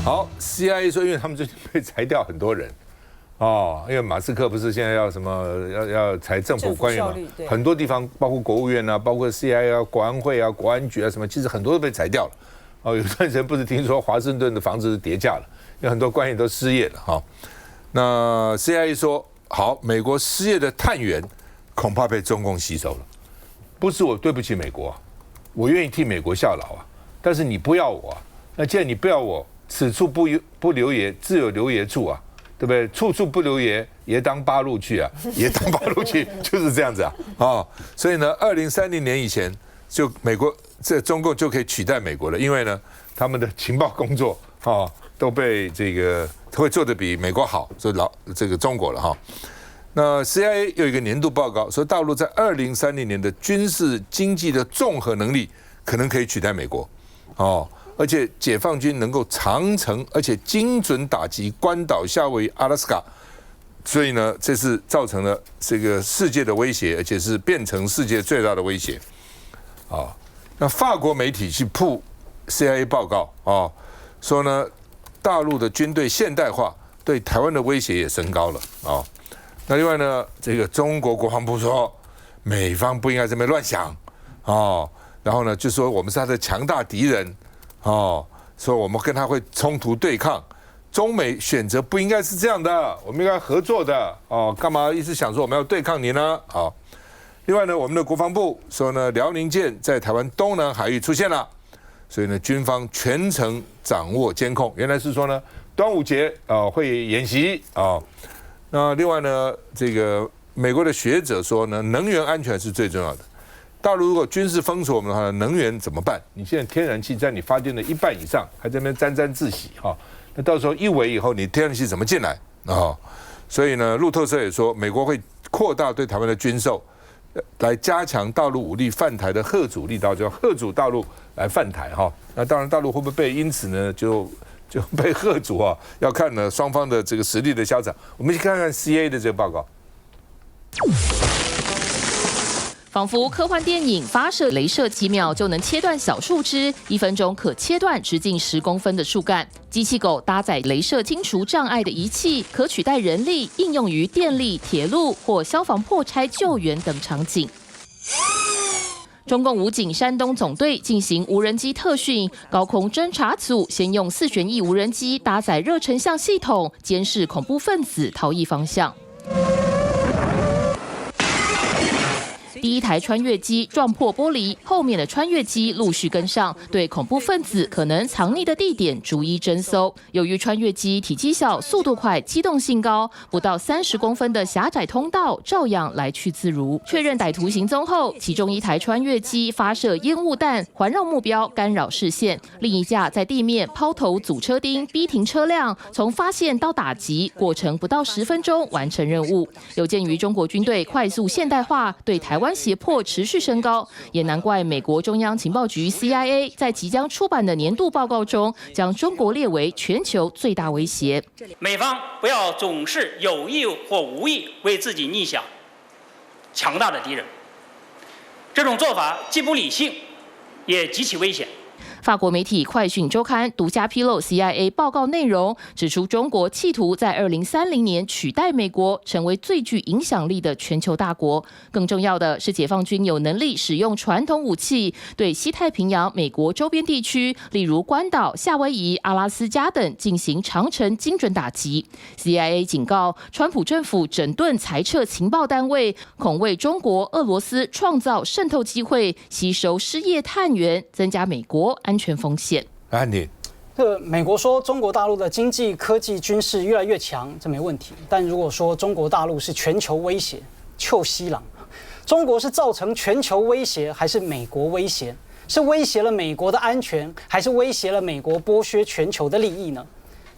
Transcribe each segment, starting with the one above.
好 ，CIA 说，因为他们最近被裁掉很多人，哦，因为马斯克不是现在要什么要裁政府官员嘛，很多地方包括国务院啊，包括 CIA 啊、国安会啊、国安局啊什么，其实很多都被裁掉了。哦，有段时间不是听说华盛顿的房子跌价了，有很多官员都失业了哈。那 CIA 说，好，美国失业的探员恐怕被中共吸收了，不是我对不起美国啊，我愿意替美国效劳啊，但是你不要我啊，那既然你不要我。此处不留爷，自有留爷处啊，对不对？处处不留爷，爷当八路去啊，爷当八路去就是这样子啊。哦，所以呢，2030年以前，就美国中共就可以取代美国了，因为呢，他们的情报工作都被这个会做得比美国好，所以这个中国了哈。那 CIA 有一个年度报告说，大陆在2030年的军事经济的综合能力可能可以取代美国，哦。而且解放军能够长程而且精准打击关岛、夏威夷、阿拉斯加，所以呢，这是造成了这个世界的威胁，而且是变成世界最大的威胁。啊，那法国媒体去曝 CIA 报告啊，说呢，大陆的军队现代化对台湾的威胁也升高了啊。那另外呢，这个中国国防部说，美方不应该这么乱想啊，然后呢，就说我们是他的强大敌人。哦，说我们跟他会冲突对抗，中美选择不应该是这样的，我们应该合作的哦，干嘛一直想说我们要对抗你呢？啊，另外呢，我们的国防部说呢，辽宁舰在台湾东南海域出现了，所以呢，军方全程掌握监控。原来是说呢，端午节会演习啊。那另外呢，这个美国的学者说呢，能源安全是最重要的。大陆如果军事封锁我们的话，能源怎么办？你现在天然气在你发电的一半以上，还在那边沾沾自喜哈。那到时候一围以后，你天然气怎么进来啊？所以呢，路透社也说，美国会扩大对台湾的军售，来加强大陆武力犯台的嚇阻力道，叫嚇阻大陆来犯台哈。那当然，大陆会不会被因此呢就被嚇阻啊？要看呢双方的这个实力的消长。我们去看看 CIA 的这个报告。仿佛科幻电影，发射雷射几秒就能切断小树枝，1分钟可切断直径10公分的树干。机器狗搭载雷射清除障碍的仪器，可取代人力，应用于电力、铁路或消防破拆救援等场景。中共武警山东总队进行无人机特训，高空侦察组先用4旋翼无人机搭载热成像系统，监视恐怖分子逃逸方向。第一台穿越机撞破玻璃，后面的穿越机陆续跟上，对恐怖分子可能藏匿的地点逐一侦搜。由于穿越机体积小、速度快、机动性高，不到30公分的狭窄通道照样来去自如。确认歹徒行踪后，其中一台穿越机发射烟雾弹，环绕目标，干扰视线；另一架在地面抛投阻车钉，逼停车辆，从发现到打击过程不到10分钟完成任务。有鉴于中国军队快速现代化，对台湾胁迫持续升高，也难怪美国中央情报局 CIA 在即将出版的年度报告中，将中国列为全球最大威胁。美方不要总是有意或无意为自己拟想强大的敌人，这种做法既不理性，也极其危险。法国媒体《快讯周刊》独家披露 CIA 报告内容，指出中国企图在2030年取代美国，成为最具影响力的全球大国。更重要的是，解放军有能力使用传统武器，对西太平洋美国周边地区，例如关岛、夏威夷、阿拉斯加等进行长程精准打击。CIA 警告，川普政府整顿裁撤情报单位，恐为中国、俄罗斯创造渗透机会，吸收失业探员，增加美国安全风险。安妮，美国说中国大陆的经济、科技、军事越来越强，这没问题。但如果说中国大陆是全球威胁，臭西郎，中国是造成全球威胁，还是美国威胁？是威胁了美国的安全，还是威胁了美国剥削全球的利益呢？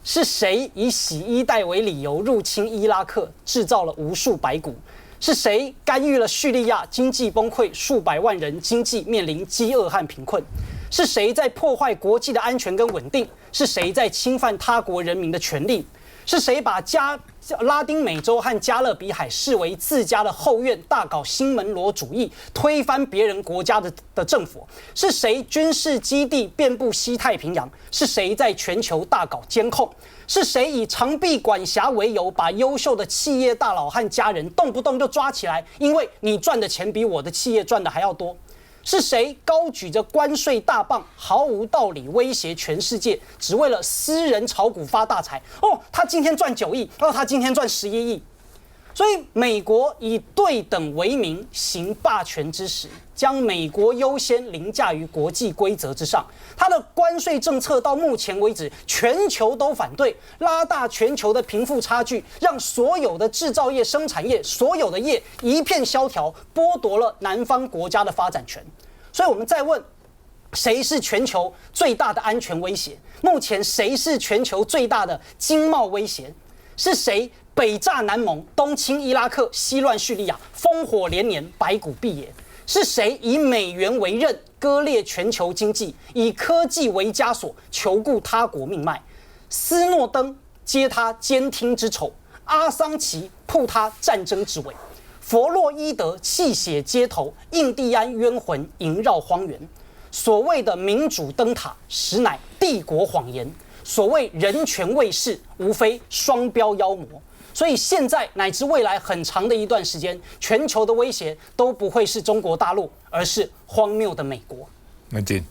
是谁以洗衣袋为理由入侵伊拉克，制造了无数白骨？是谁干预了叙利亚经济崩溃，数百万人经济面临饥饿和贫困？是谁在破坏国际的安全跟稳定？是谁在侵犯他国人民的权利？是谁把拉丁美洲和加勒比海视为自家的后院，大搞新门罗主义，推翻别人国家的政府？是谁军事基地遍布西太平洋？是谁在全球大搞监控？是谁以长臂管辖为由，把优秀的企业大佬和家人动不动就抓起来，因为你赚的钱比我的企业赚的还要多？是谁高举着关税大棒，毫无道理威胁全世界，只为了私人炒股发大财？哦，他今天赚9亿，他今天赚11亿。所以，美国以对等为名行霸权之实，将美国优先凌驾于国际规则之上。它的关税政策到目前为止，全球都反对，拉大全球的贫富差距，让所有的制造业、生产业、所有的业一片萧条，剥夺了南方国家的发展权。所以，我们再问，谁是全球最大的安全威胁？目前谁是全球最大的经贸威胁？是谁北炸南盟、东侵伊拉克、西乱叙利亚，烽火连年，百谷必野？是谁以美元为刃，割裂全球经济，以科技为枷锁，求顾他国命脉？斯诺登接他监听之仇，阿桑奇铺他战争之尾，弗洛伊德泣血街头，印第安冤魂萦绕荒原。所谓的民主灯塔，实乃帝国谎言；所谓人权卫士，无非双标妖魔。所以现在乃至未来很长的一段时间，全球的威胁都不会是中国大陆，而是荒谬的美国。那进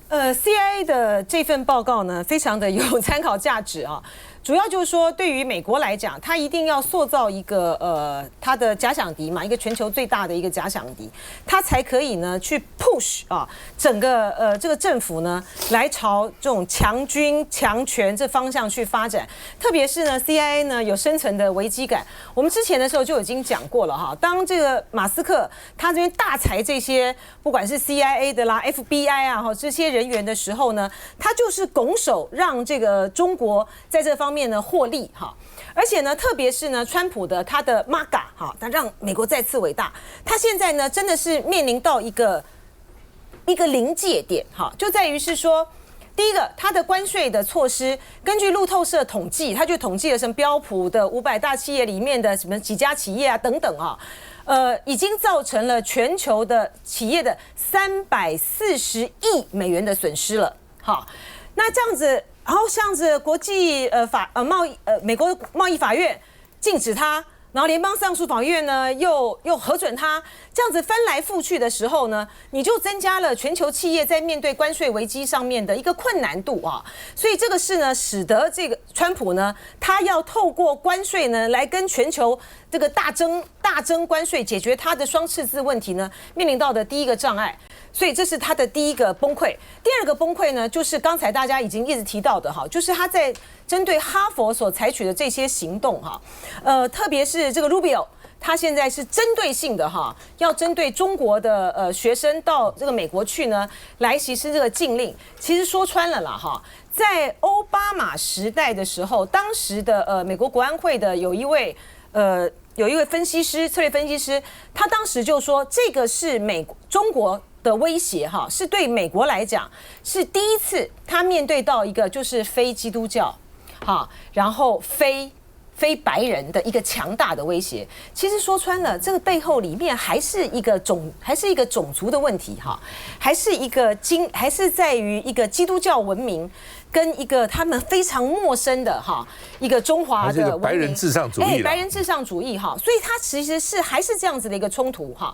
，CIA 的这份报告呢，非常的有参考价值啊。主要就是说，对于美国来讲，它一定要塑造一个它的假想敌嘛，一个全球最大的一个假想敌，它才可以呢去 push 啊整个这个政府呢来朝这种强军强权这方向去发展。特别是呢 CIA 呢有生存的危机感，我们之前的时候就已经讲过了哈。当这个马斯克他这边大裁这些不管是 CIA 的啦、FBI 啊哈这些人员的时候呢，他就是拱手让这个中国在这方面呢获利哈，而且呢，特别是呢，川普的他的 MAGA 哈，他让美国再次伟大。他现在呢，真的是面临到一个临界点哈，就在于是说，第一个，它的关税的措施，根据路透社统计，他就统计了什么标普的500大企业里面的什么几家企业啊等等啊，已经造成了全球的企业的340亿美元的损失了。好，那这样子。然后像是国际美国贸易法院禁止它，然后联邦上诉法院呢又核准它，这样子翻来覆去的时候呢，你就增加了全球企业在面对关税危机上面的一个困难度啊。所以这个是呢，使得这个川普呢，他要透过关税呢来跟全球这个大征关税，解决他的双赤字问题呢，面临到的第一个障碍。所以这是他的第一个崩溃。第二个崩溃呢，就是刚才大家已经一直提到的哈，就是他在针对哈佛所采取的这些行动哈，特别是这个 Rubio， 他现在是针对性的哈，要针对中国的学生到这个美国去呢，来实施这个禁令。其实说穿了啦哈，在奥巴马时代的时候，当时的美国国安会的有一位分析师，策略分析师，他当时就说，这个是中国的威胁哈，是对美国来讲是第一次，他面对到一个就是非基督教，哈，然后非白人的一个强大的威胁。其实说穿了，这个背后里面还是一个种族的问题哈，还是在于一个基督教文明跟一个他们非常陌生的哈一个中华的文明，白人至上主义，白人至上主义哈，所以它其实还是这样子的一个冲突哈。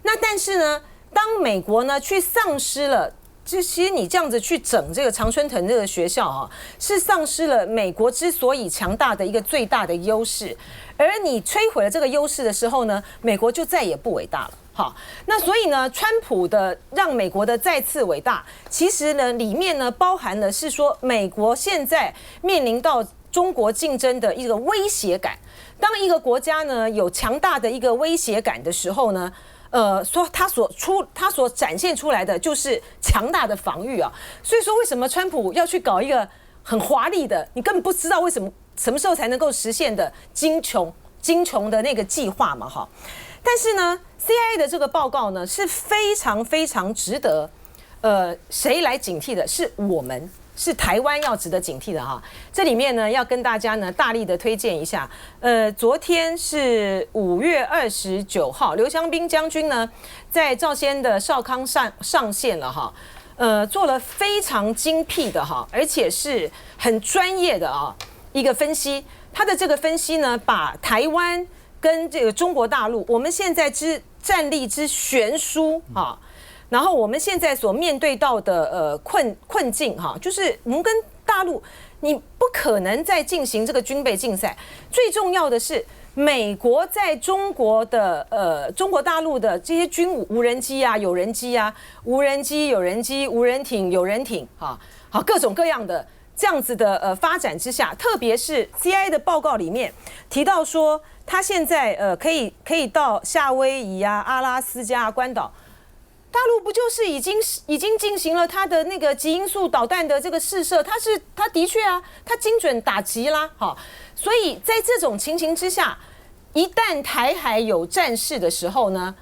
那但是呢，当美国呢去丧失了，其实你这样子去整这个常春藤这个学校啊，是丧失了美国之所以强大的一个最大的优势，而你摧毁了这个优势的时候呢，美国就再也不伟大了。好，那所以呢，川普的让美国的再次伟大，其实呢里面呢包含的是说，美国现在面临到中国竞争的一个威胁感。当一个国家呢有强大的一个威胁感的时候呢，说他所展现出来的就是强大的防御啊。所以说，为什么川普要去搞一个很华丽的，你根本不知道为什么时候才能够实现的精穷的那个计划嘛，哈。但是呢 ，CIA 的这个报告呢是非常非常值得谁来警惕的？是是台湾要值得警惕的哈。这里面呢，要跟大家呢大力的推荐一下。昨天是5月29号，刘香彬将军呢在赵先的少康上线了哈。做了非常精辟的哈，而且是很专业的啊一个分析。他的这个分析呢，把台湾跟这个中国大陆，我们现在战力之悬殊啊。然后我们现在所面对到的困境哈，就是我们跟大陆，你不可能再进行这个军备竞赛。最重要的是，美国在中国的中国大陆的这些军武，无人机啊、有人机啊、无人机、有人机、无人艇、有人艇，好各种各样的这样子的发展之下，特别是 CIA 的报告里面提到说，他现在可以到夏威夷啊、阿拉斯加、关岛。大陆不就是已经进行了它的那个极音速导弹的这个试射？它的确啊，它精准打击啦，好，所以在这种情形之下，一旦台海有战事的时候呢，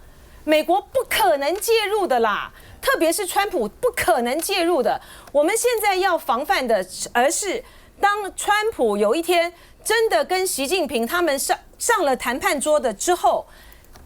美国不可能介入的啦，特别是川普不可能介入的。我们现在要防范的，而是当川普有一天真的跟习近平他们上了谈判桌的之后。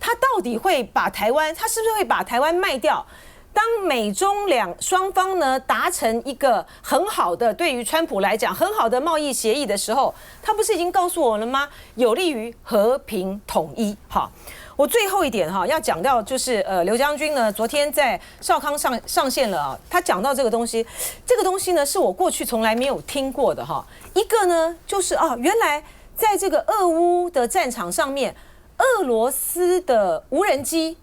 他到底会把台湾，他是不是会把台湾卖掉？当美中双方呢达成一个很好的，对于川普来讲很好的贸易协议的时候，他不是已经告诉我了吗？有利于和平统一。好，我最后一点哈要讲到就是刘将军呢昨天在少康上线了啊，他讲到这个东西呢是我过去从来没有听过的哈。一个呢就是原来在这个俄乌的战场上面。俄罗斯的无人机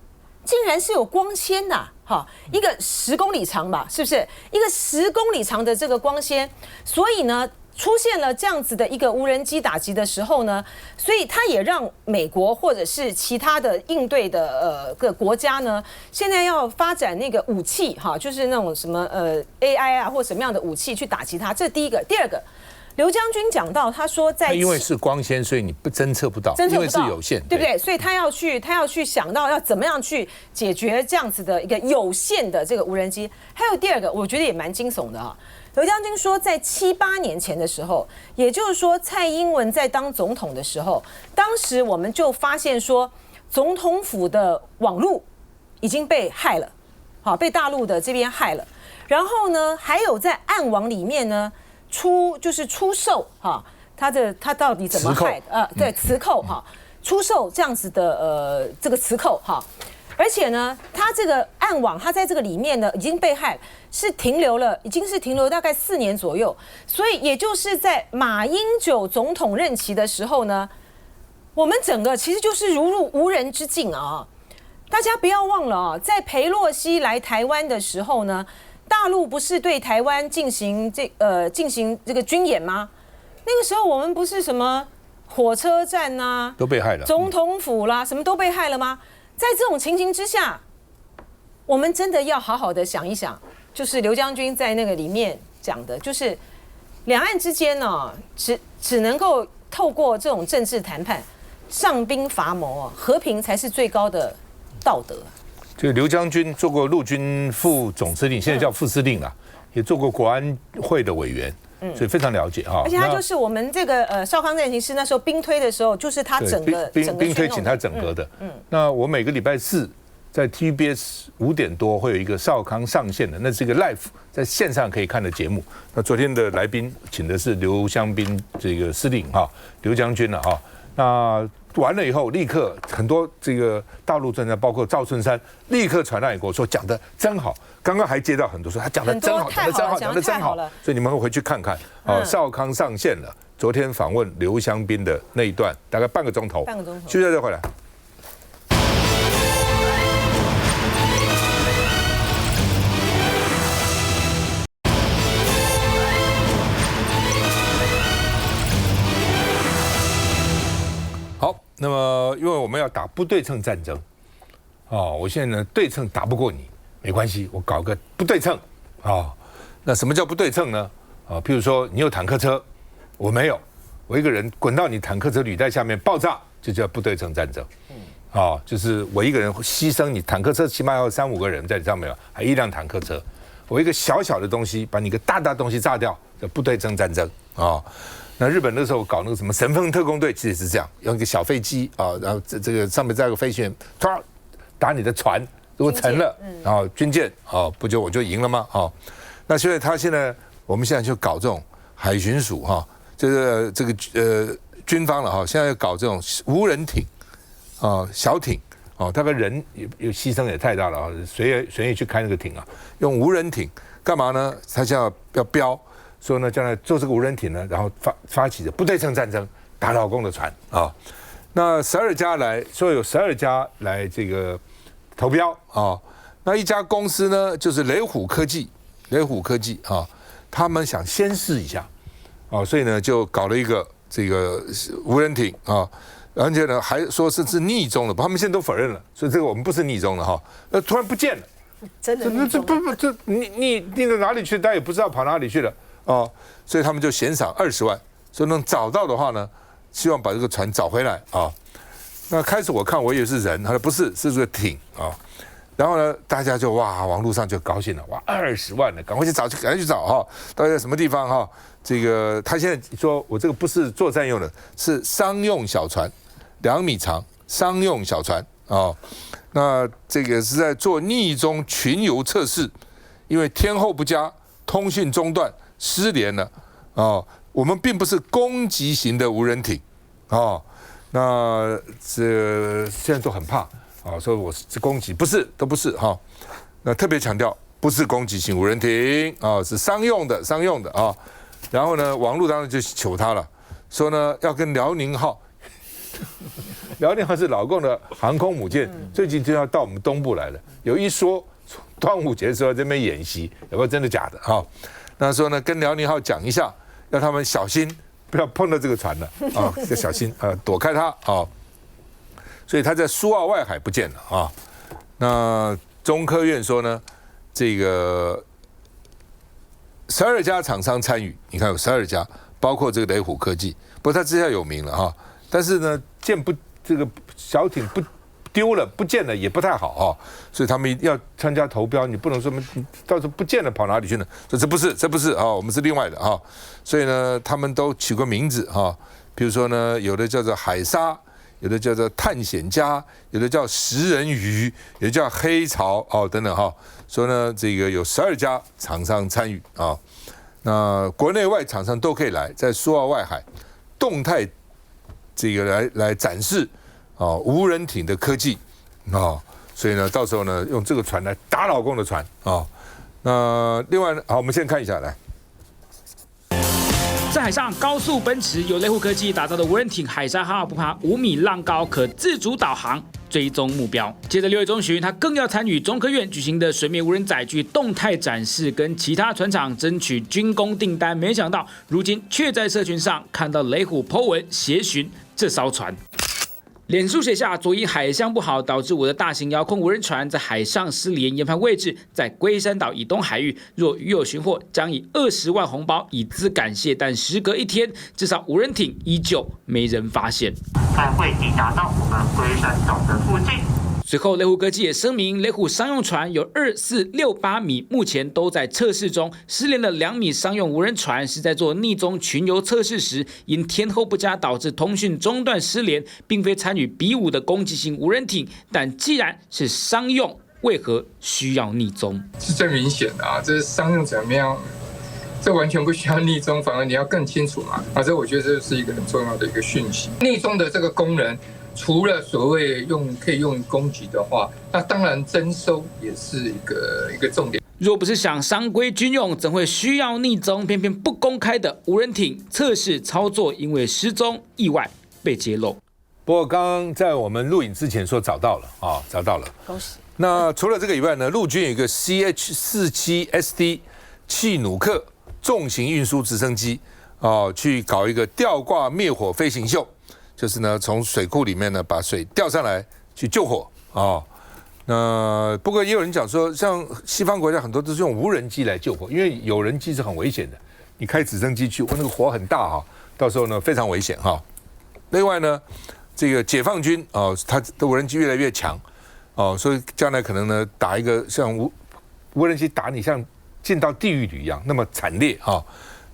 竟然是有光纤的，一个10公里长吧，是不是？一个10公里长的这个光纤，所以呢，出现了这样子的一个无人机打击的时候呢，所以它也让美国或者是其他的应对的个国家呢，现在要发展那个武器就是那种什么AI 啊或什么样的武器去打击它，这是第一个。第二个。刘将军讲到，他说因为是光纤，所以你侦测不到，因为是有限，对不对？所以他要去想到要怎么样去解决这样子的一个有限的这个无人机。还有第二个，我觉得也蛮惊悚的哈。刘将军说，在7、8年前的时候，也就是说蔡英文在当总统的时候，当时我们就发现说，总统府的网路已经被害了，被大陆的这边害了。然后呢，还有在暗网里面呢。出售他到底怎么害的？对，磁扣出售这样子的这个磁扣而且呢，他这个暗网，他在这个里面呢已经被害，已经是停留大概4年左右，所以也就是在马英九总统任期的时候呢，我们整个其实就是如入无人之境啊！大家不要忘了在裴洛西来台湾的时候呢。大陆不是对台湾进行这个军演吗？那个时候我们不是什么火车站啊都被害了，总统府啦什么都被害了吗？在这种情形之下，我们真的要好好的想一想，就是刘将军在那个里面讲的，就是两岸之间呢，只能够透过这种政治谈判，上兵伐谋和平才是最高的道德。这个刘将军做过陆军副总司令，现在叫副司令了，也做过国安会的委员，所以非常了解哈。而且他就是我们这个少康战情师那时候兵推的时候，就是他整个兵推请他整合的。那我每个礼拜4在 TVBS 5点多会有一个少康上线的，那是一个 live 在线上可以看的节目。那昨天的来宾请的是刘香彬这个司令刘将军了哈。那完了以后，立刻很多这个大陆专家，包括赵春山，立刻传来给我说讲的真好。刚刚还接到很多说他讲的真好，讲的真好，讲的真好。所以你们会回去看看少康上线了。昨天访问刘香彬的那一段，大概半个钟头。休息再回来。那么，因为我们要打不对称战争，我现在呢对称打不过你，没关系，我搞个不对称，那什么叫不对称呢？譬如说你有坦克车，我没有，我一个人滚到你坦克车履带下面爆炸，就叫不对称战争。就是我一个人牺牲，你坦克车起码要3、5个人在上面，还1辆坦克车。我一个小小的东西把你一个大东西炸掉，叫不对称战争啊。那日本那时候搞那个什么神风特工队，其实也是这样，用一个小飞机啊，然后这个上面再有个飞行员，突然打你的船，如果沉了，然后军舰啊，不就我就赢了吗？啊，那所以我们现在就搞这种海巡署哈，就是这个军方了哈，现在要搞这种无人艇啊，小艇。哦，大概人也牺牲也太大了啊！谁愿意去开那个艇啊？用无人艇干嘛呢？他现在要标，说呢，将来做这个无人艇呢，然后发起的不对称战争，打老公的船啊。那12家来说有12家来这个投标啊。那一家公司呢，就是雷虎科技啊，他们想先试一下啊，所以呢就搞了一个这个无人艇啊。而且呢，还说是逆中的，他们现在都否认了，所以这个我们不是逆中的哈。突然不见了，真的这逆到哪里去？大家也不知道跑哪里去了哦，所以他们就悬赏20万，所以能找到的话呢，希望把这个船找回来啊。那开始我看我以为是人，他说不是，是这个艇啊。然后呢，大家就哇，网络上就高兴了，哇，20万了，赶快去找哈，到底在什么地方哈？这个他现在说我这个不是作战用的，是商用小船，2米长，商用小船啊。那这个是在做逆中群游测试，因为天候不佳，通讯中断，失联了啊。我们并不是攻击型的无人艇啊，那这现在都很怕啊，说我是攻击，不是，都不是哈。那特别强调，不是攻击型无人艇啊，是商用的啊。然后呢，网络当然就求他了，说呢要跟辽宁号，辽宁号是老共的航空母舰，最近就要到我们东部来了。有一说端午节的时候这边演习，有没有真的假的哈？那说呢跟辽宁号讲一下，要他们小心，不要碰到这个船了啊，要小心躲开它啊。所以他在苏澳外海不见了啊。那中科院说呢，这个12家厂商参与，你看有12家，包括这个雷虎科技，不过他之前有名了哈。但是呢，这个小艇不丢了不见了也不太好哈，所以他们要参加投标，你不能说到时候不见了跑哪里去呢？说这不是啊，我们是另外的哈。所以呢，他们都取个名字哈，比如说呢，有的叫做海沙，有的叫做探险家，有的叫食人鱼，有的叫黑潮哦等等哈。说呢，这个有12家厂商参与啊，那国内外厂商都可以来，在苏澳外海动态这个来展示啊无人艇的科技啊，所以呢，到时候呢用这个船来打老共的船啊。那另外呢，好，我们先看一下来。在海上高速奔驰，由雷虎科技打造的无人艇海沙号不怕5米浪高，可自主导航追踪目标。接着6月中旬，他更要参与中科院举行的水面无人载具动态展示，跟其他船厂争取军工订单。没想到如今却在社群上看到雷虎 po 文协寻这艘船。脸书写下：左因海象不好，导致我的大型遥控无人船在海上失联，研判位置在龟山岛以东海域。若与有寻获，将以20万红包以资感谢。但时隔1天，至少无人艇依旧没人发现。才会抵达到我们龟山岛的附近。随后，雷虎科技也声明，雷虎商用船有2、4、6、8米，目前都在测试中。失联的2米商用无人船是在做逆中群游测试时，因天候不佳导致通讯中断失联，并非参与比武的攻击型无人艇。但既然是商用，为何需要逆中？是最明显的啊，这是商用怎么样？这完全不需要逆中，反而你要更清楚嘛。这我觉得这是一个很重要的一个讯息。逆中的这个功能，除了所谓可以用于攻击的话，那当然征收也是一个重点。若不是想商规军用，怎会需要逆中？偏偏不公开的无人艇测试操作，因为失踪意外被揭露。不过刚刚在我们录影之前说找到了啊，找到了，恭喜。那除了这个以外呢，陆军有一个 CH-47SD 契努克重型运输直升机啊，去搞一个吊挂灭火飞行秀。就是呢，从水库里面呢把水吊上来去救火啊。那不过也有人讲说，像西方国家很多都是用无人机来救火，因为有人机是很危险的，你开直升机去，那个火很大哈，到时候呢非常危险哈。另外呢，这个解放军啊，它的无人机越来越强哦，所以将来可能呢打一个像无人机打你像进到地狱里一样，那么惨烈啊。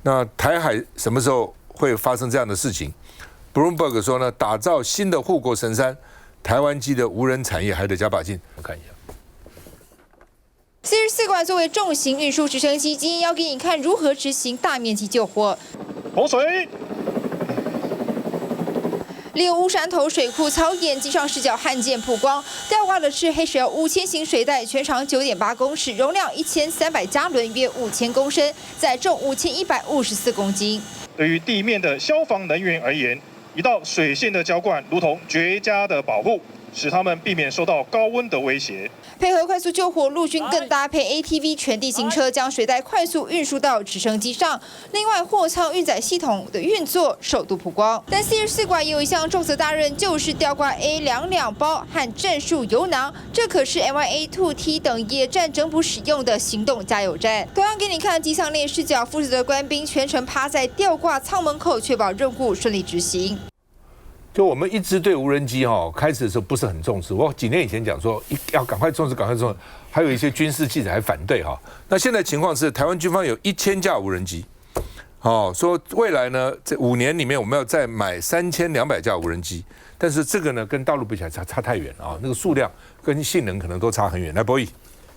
那台海什么时候会发生这样的事情 ？Bloomberg 说呢，打造新的护国神山，台湾机的无人产业还得加把劲。我们看一下。44馆作为重型运输直升机，今天要给你看如何执行大面积救火。洪水。利用乌山头水库操演机上视角罕见曝光，吊挂的是黑石油5000型水带，全长9.8公尺，容量1300加仑，约5000公升，载重5154公斤。对于地面的消防人员而言，一道水线的浇灌如同绝佳的保护，使他们避免受到高温的威胁。配合快速救火，陆军更搭配 ATV 全地形车，将水带快速运输到直升机上。另外，货舱运载系统的运作首度曝光。但44馆也有一项重责大任，就是吊挂 A22包和战术油囊，这可是 MYA2T 等野战整补使用的行动加油站。同样给你看机舱内视角，负责的官兵全程趴在吊挂舱门口，确保任务顺利执行。就我们一直对无人机开始的时候不是很重视。我几年以前讲说要赶快重视，赶快重视，还有一些军事记者还反对那现在情况是，台湾军方有1000架无人机，说未来呢这5年里面我们要再买3200架无人机，但是这个呢跟大陆比起来差太远了那个数量跟性能可能都差很远。来，博弈，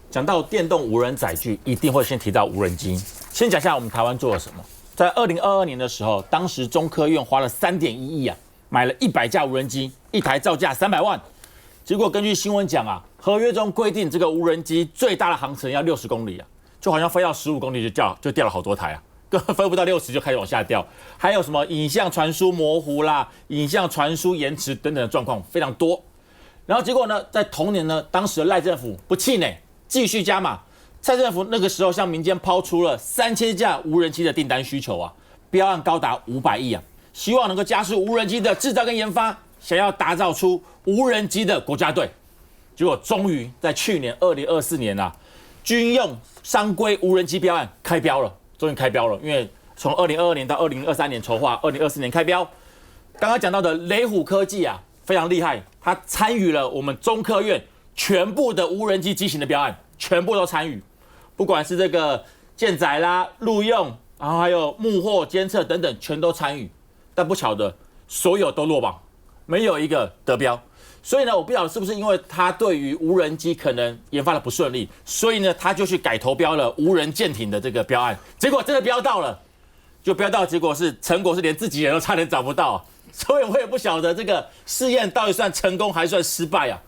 讲到电动无人载具，一定会先提到无人机。先讲一下我们台湾做了什么。在2022年的时候，当时中科院花了3.1亿买了100架无人机，一台造价300万。结果根据新闻讲合约中规定这个无人机最大的航程要60公里就好像飞到15公里就掉了好多台根本飞不到60就开始往下掉。还有什么影像传输模糊啦、影像传输延迟等等的状况非常多。然后结果呢，在同年呢，当时的赖政府不气馁，继续加码。蔡政府那个时候向民间抛出了3000架无人机的订单需求标案高达500亿希望能够加速无人机的制造跟研发，想要打造出无人机的国家队。结果终于在去年2024年军用商规无人机标案开标了，终于开标了。因为从2022年到2023年筹划，2024年开标。刚刚讲到的雷虎科技非常厉害，它参与了我们中科院全部的无人机机型的标案，全部都参与，不管是这个舰载啦、陆用，然后还有幕后监测等等，全都参与。但不巧的，所有都落榜，没有一个得标。所以呢，我不晓得是不是因为他对于无人机可能研发的不顺利，所以呢，他就去改投标了无人舰艇的这个标案。结果真的标到了，就标到，结果是成果是连自己人都差点找不到。所以我也不晓得这个试验到底算成功还算失败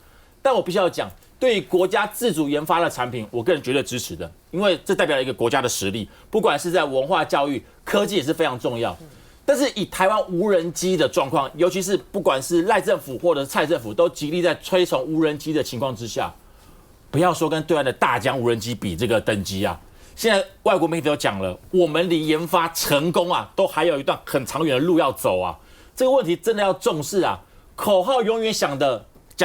但我必须要讲，对于国家自主研发的产品，我个人绝对支持的，因为这代表了一个国家的实力，不管是在文化教育、科技也是非常重要。但是以台湾无人机的状况，尤其是不管是赖政府或者是蔡政府都极力在推崇无人机的情况之下，不要说跟对岸的大疆无人机比这个等级现在外国媒体都讲了，我们离研发成功都还有一段很长远的路要走这个问题真的要重视口号永远讲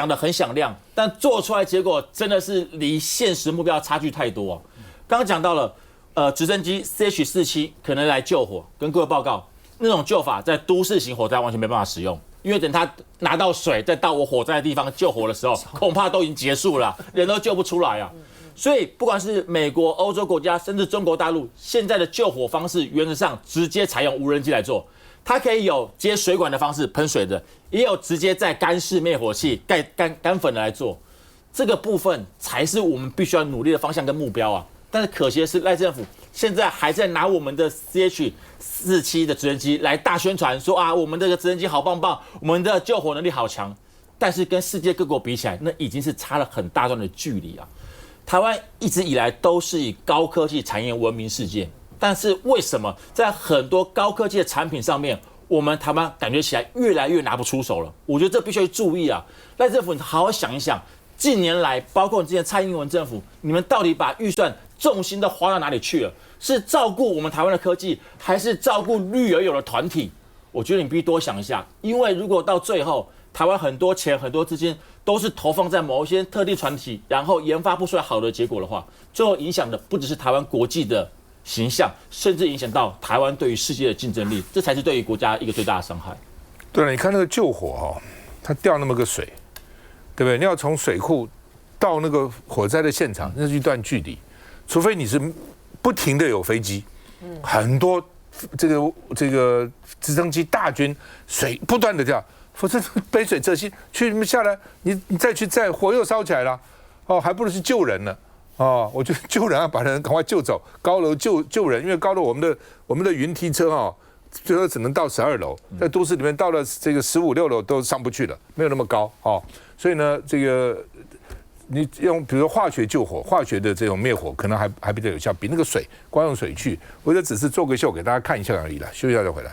得很响亮，但做出来结果真的是离现实目标差距太多刚刚讲到了直升机 CH-47可能来救火，跟各位报告。那种救法在都市型火灾完全没办法使用，因为等他拿到水再到我火灾的地方救火的时候，恐怕都已经结束了，人都救不出来所以不管是美国、欧洲国家，甚至中国大陆，现在的救火方式原则上直接采用无人机来做。它可以有接水管的方式喷水的，也有直接在干式灭火器盖干粉的来做。这个部分才是我们必须要努力的方向跟目标但是可惜的是，赖政府现在还在拿我们的 CH-47的直升机来大宣传，说我们这个直升机好棒棒，我们的救火能力好强。但是跟世界各国比起来，那已经是差了很大段的距离台湾一直以来都是以高科技产业闻名世界，但是为什么在很多高科技的产品上面，我们台湾感觉起来越来越拿不出手了？我觉得这必须要注意赖政府，你好好想一想，近年来包括之前蔡英文政府，你们到底把预算重心都花到哪里去了？是照顾我们台湾的科技，还是照顾绿而有的团体？我觉得你必须多想一下，因为如果到最后台湾很多钱、很多资金都是投放在某一些特定团体，然后研发不出来好的结果的话，最后影响的不只是台湾国际的形象，甚至影响到台湾对于世界的竞争力，这才是对于国家一个最大的伤害。对了，你看那个救火它掉那么个水，对不对？你要从水库到那个火灾的现场，那是一段距离。除非你是不停的有飞机，很多这个直升机大军，水不断的掉，否则杯水车薪，去下来你再去载火又烧起来了，哦，还不如去救人呢。哦，我觉得救人啊，把人赶快救走，高楼救人，因为高楼我们的云梯车哦，最后只能到12楼，在都市里面到了这个15、16楼都上不去了，没有那么高哦，所以呢，这个你用比如说化学救火，化学的这种灭火可能还比较有效，比那个水光用水去，我这只是做个秀给大家看一下而已了，休息一下再回来。